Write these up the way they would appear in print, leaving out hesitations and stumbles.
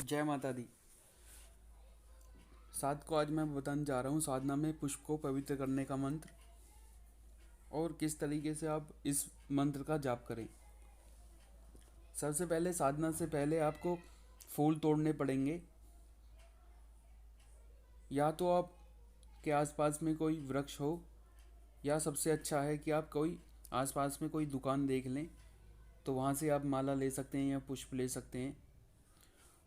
जय माता दी। साध को आज मैं बताने जा रहा हूँ साधना में पुष्प को पवित्र करने का मंत्र और किस तरीके से आप इस मंत्र का जाप करें। सबसे पहले साधना से पहले आपको फूल तोड़ने पड़ेंगे। या तो आप के आसपास में कोई वृक्ष हो, या सबसे अच्छा है कि आप कोई आसपास में कोई दुकान देख लें, तो वहाँ से आप माला ले सकते हैं या पुष्प ले सकते हैं।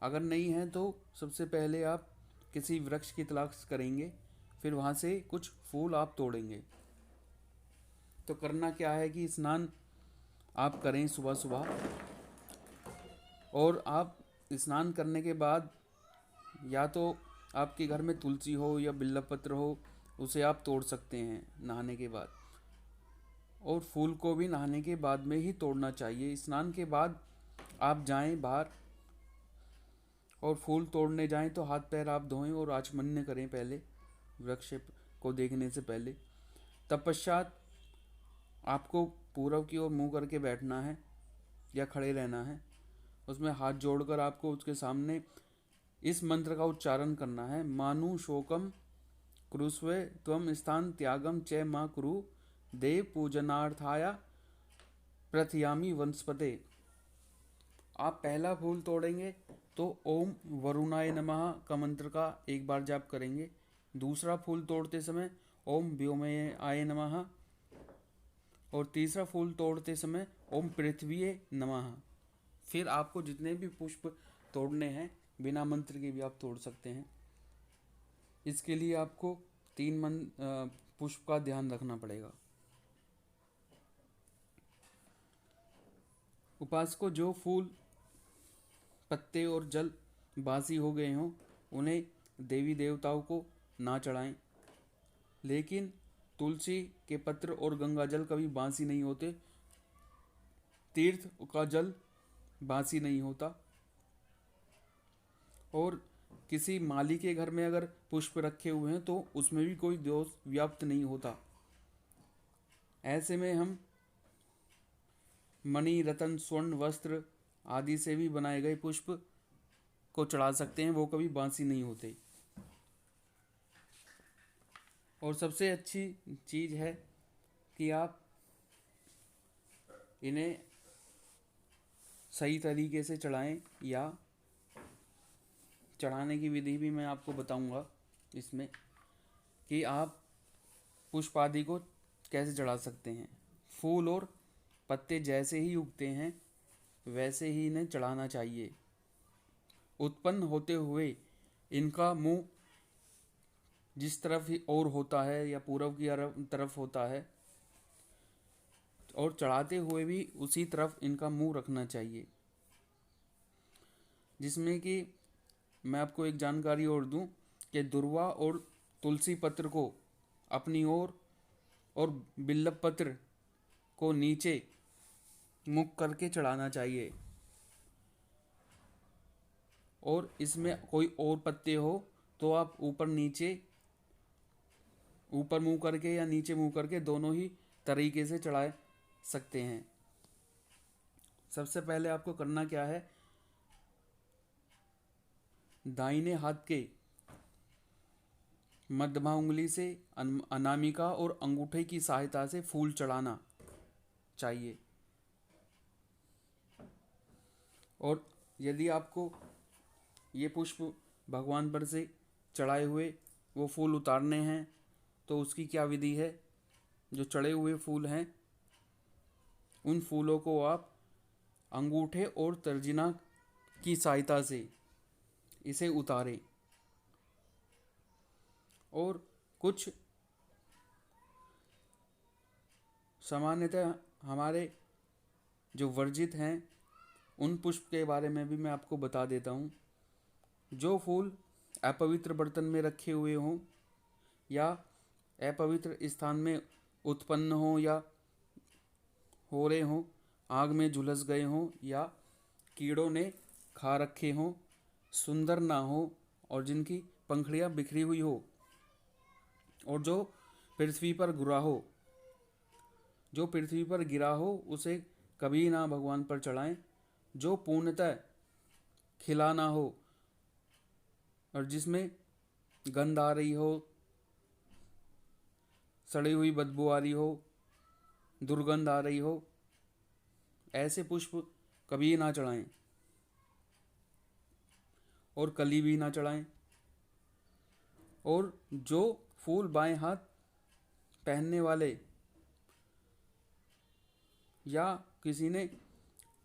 अगर नहीं है तो सबसे पहले आप किसी वृक्ष की तलाश करेंगे, फिर वहाँ से कुछ फूल आप तोड़ेंगे। तो करना क्या है कि स्नान आप करें सुबह सुबह, और आप स्नान करने के बाद या तो आपके घर में तुलसी हो या बिल्वपत्र हो, उसे आप तोड़ सकते हैं नहाने के बाद। और फूल को भी नहाने के बाद में ही तोड़ना चाहिए। स्नान के बाद आप जाएं बाहर और फूल तोड़ने जाएं तो हाथ पैर आप धोएं और आचमन्य करें पहले, वृक्ष को देखने से पहले। तत्पश्चात आपको पूरब की ओर मुंह करके बैठना है या खड़े रहना है। उसमें हाथ जोड़कर आपको उसके सामने इस मंत्र का उच्चारण करना है। मानु शोकम कुरुस्वे त्वम स्थान त्यागम च मां कुरु देव पूजनार्थाया प्रथयामी वनस्पते। आप पहला फूल तोड़ेंगे तो ओम वरुणाय नमः का मंत्र का एक बार जाप करेंगे। दूसरा फूल तोड़ते समय ओम व्योमय आय नमः, और तीसरा फूल तोड़ते समय ओम पृथ्वीये नमः। फिर आपको जितने भी पुष्प तोड़ने हैं बिना मंत्र के भी आप तोड़ सकते हैं। इसके लिए आपको 3 पुष्प का ध्यान रखना पड़ेगा। उपासक को जो फूल, पत्ते और जल बासी हो गए हों उन्हें देवी देवताओं को ना चढ़ाएं। लेकिन तुलसी के पत्र और गंगा जल कभी बासी नहीं होते। तीर्थ का जल बासी नहीं होता। और किसी माली के घर में अगर पुष्प रखे हुए हैं तो उसमें भी कोई दोष व्याप्त नहीं होता। ऐसे में हम मणि, रतन, स्वर्ण, वस्त्र आदि से भी बनाए गए पुष्प को चढ़ा सकते हैं, वो कभी बासी नहीं होते। और सबसे अच्छी चीज़ है कि आप इन्हें सही तरीके से चढ़ाएं, या चढ़ाने की विधि भी मैं आपको बताऊंगा इसमें, कि आप पुष्प आदि को कैसे चढ़ा सकते हैं। फूल और पत्ते जैसे ही उगते हैं वैसे ही इन्हें चढ़ाना चाहिए। उत्पन्न होते हुए इनका मुंह जिस तरफ ही और होता है या पूर्व की तरफ होता है, और चढ़ाते हुए भी उसी तरफ इनका मुंह रखना चाहिए। जिसमें कि मैं आपको एक जानकारी और दूं कि दुर्वा और तुलसी पत्र को अपनी ओर और बिल्व पत्र को नीचे मुख करके चढ़ाना चाहिए। और इसमें कोई और पत्ते हो तो आप ऊपर नीचे, ऊपर मुंह करके या नीचे मुंह करके दोनों ही तरीके से चढ़ा सकते हैं। सबसे पहले आपको करना क्या है, दाहिने हाथ के मध्यमा उंगली से अनामिका और अंगूठे की सहायता से फूल चढ़ाना चाहिए। और यदि आपको ये पुष्प भगवान पर से चढ़ाए हुए वो फूल उतारने हैं तो उसकी क्या विधि है। जो चढ़े हुए फूल हैं उन फूलों को आप अंगूठे और तर्जनी की सहायता से इसे उतारें, और कुछ सामान्यतः हमारे जो वर्जित हैं उन पुष्प के बारे में भी मैं आपको बता देता हूँ। जो फूल अपवित्र बर्तन में रखे हुए हों या अपवित्र स्थान में उत्पन्न हो या हो रहे हों, आग में झुलस गए हों या कीड़ों ने खा रखे हों, सुंदर ना हो और जिनकी पंखुड़ियाँ बिखरी हुई हो, और जो पृथ्वी पर गिरा हो उसे कभी ना भगवान पर चढ़ाएं। जो पूर्णतः खिला ना हो और जिसमें गंध आ रही हो, सड़ी हुई बदबू आ रही हो, दुर्गंध आ रही हो, ऐसे पुष्प कभी ना चढ़ाएं और कली भी ना चढ़ाएं। और जो फूल बाएं हाथ पहनने वाले या किसी ने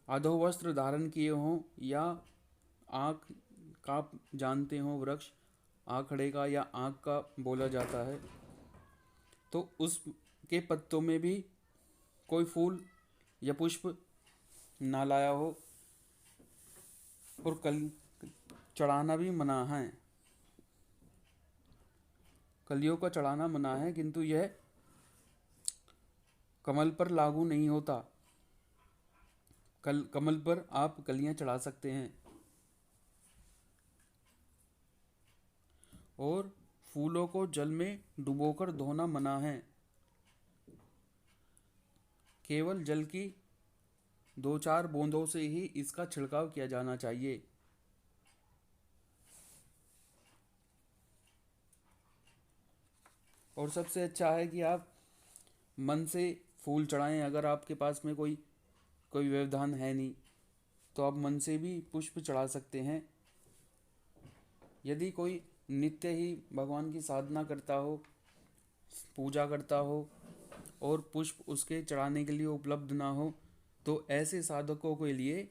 अधोवस्त्र धारण किए हों या आँख का आप जानते हो वृक्ष आखड़े का या आँख का बोला जाता है, तो उसके पत्तों में भी कोई फूल या पुष्प ना लाया हो और कल चढ़ाना भी मना है। कलियों का चढ़ाना मना है, किंतु यह कमल पर लागू नहीं होता। कमल पर आप कलियां चढ़ा सकते हैं। और फूलों को जल में डुबोकर धोना मना है। केवल जल की 2-4 बूंदों से ही इसका छिड़काव किया जाना चाहिए। और सबसे अच्छा है कि आप मन से फूल चढ़ाएं। अगर आपके पास में कोई व्यवधान है नहीं तो आप मन से भी पुष्प चढ़ा सकते हैं। यदि कोई नित्य ही भगवान की साधना करता हो, पूजा करता हो और पुष्प उसके चढ़ाने के लिए उपलब्ध ना हो, तो ऐसे साधकों के लिए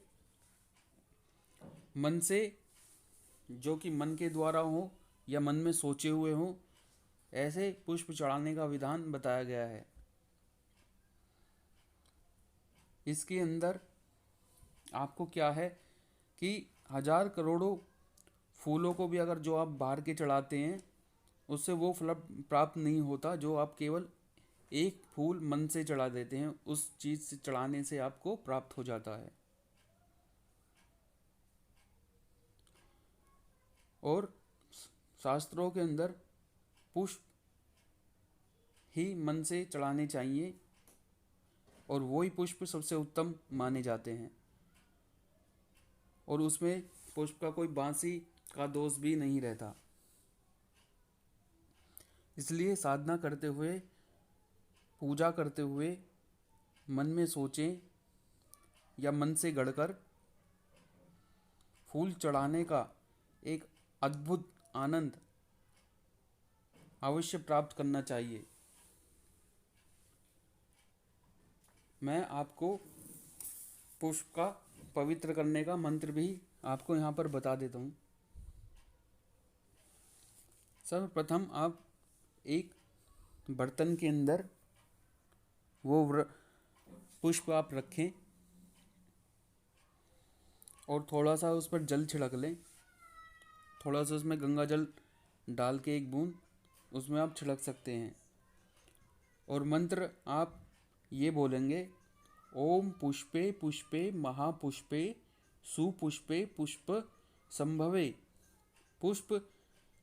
मन से, जो कि मन के द्वारा हो या मन में सोचे हुए हो, ऐसे पुष्प चढ़ाने का विधान बताया गया है। इसके अंदर आपको क्या है कि 1000 करोड़ों फूलों को भी अगर जो आप बाहर के चढ़ाते हैं, उससे वो फल प्राप्त नहीं होता जो आप केवल एक फूल मन से चढ़ा देते हैं, उस चीज़ से चढ़ाने से आपको प्राप्त हो जाता है। और शास्त्रों के अंदर पुष्प ही मन से चढ़ाने चाहिए और वही पुष्प सबसे उत्तम माने जाते हैं। और उसमें पुष्प का कोई बांसी का दोष भी नहीं रहता। इसलिए साधना करते हुए, पूजा करते हुए मन में सोचें या मन से गढ़कर फूल चढ़ाने का एक अद्भुत आनंद अवश्य प्राप्त करना चाहिए। मैं आपको पुष्प का पवित्र करने का मंत्र भी आपको यहाँ पर बता देता हूँ। सर्वप्रथम आप एक बर्तन के अंदर वो पुष्प आप रखें और थोड़ा सा उस पर जल छिड़क लें। थोड़ा सा उसमें गंगा जल डाल के एक बूंद उसमें आप छिड़क सकते हैं। और मंत्र आप ये बोलेंगे, ओम पुष्पे पुष्पे महापुष्पे सुपुष्पे पुष्प संभवे पुष्प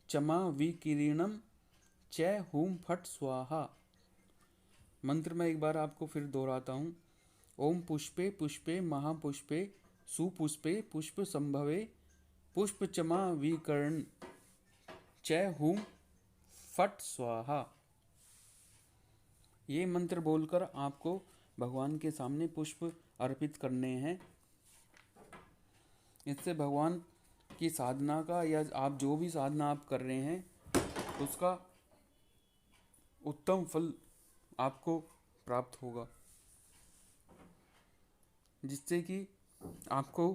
चमा विकीर्णम च हुम फट स्वाहा। मंत्र मैं एक बार आपको फिर दोहराता हूँ। ओम पुष्पे पुष्पे महापुष्पे सुपुष्पे पुष्प संभवे पुष्प चमा विकर्ण च हुम फट स्वाहा। ये मंत्र बोलकर आपको भगवान के सामने पुष्प अर्पित करने हैं। इससे भगवान की साधना का या आप जो भी साधना आप कर रहे हैं उसका उत्तम फल आपको प्राप्त होगा, जिससे कि आपको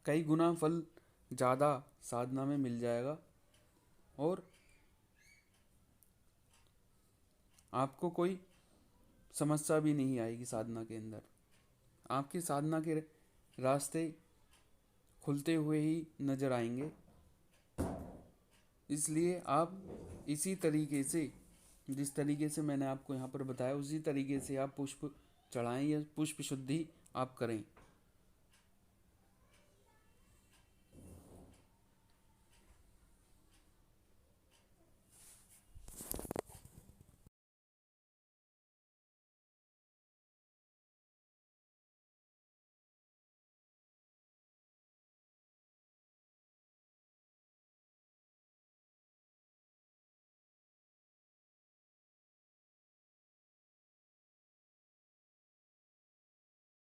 कई गुना फल ज़्यादा साधना में मिल जाएगा और आपको कोई समस्या भी नहीं आएगी साधना के अंदर। आपकी साधना के रास्ते खुलते हुए ही नज़र आएंगे। इसलिए आप इसी तरीके से, जिस तरीके से मैंने आपको यहाँ पर बताया, उसी तरीके से आप पुष्प चढ़ाएं या पुष्प शुद्धि आप करें।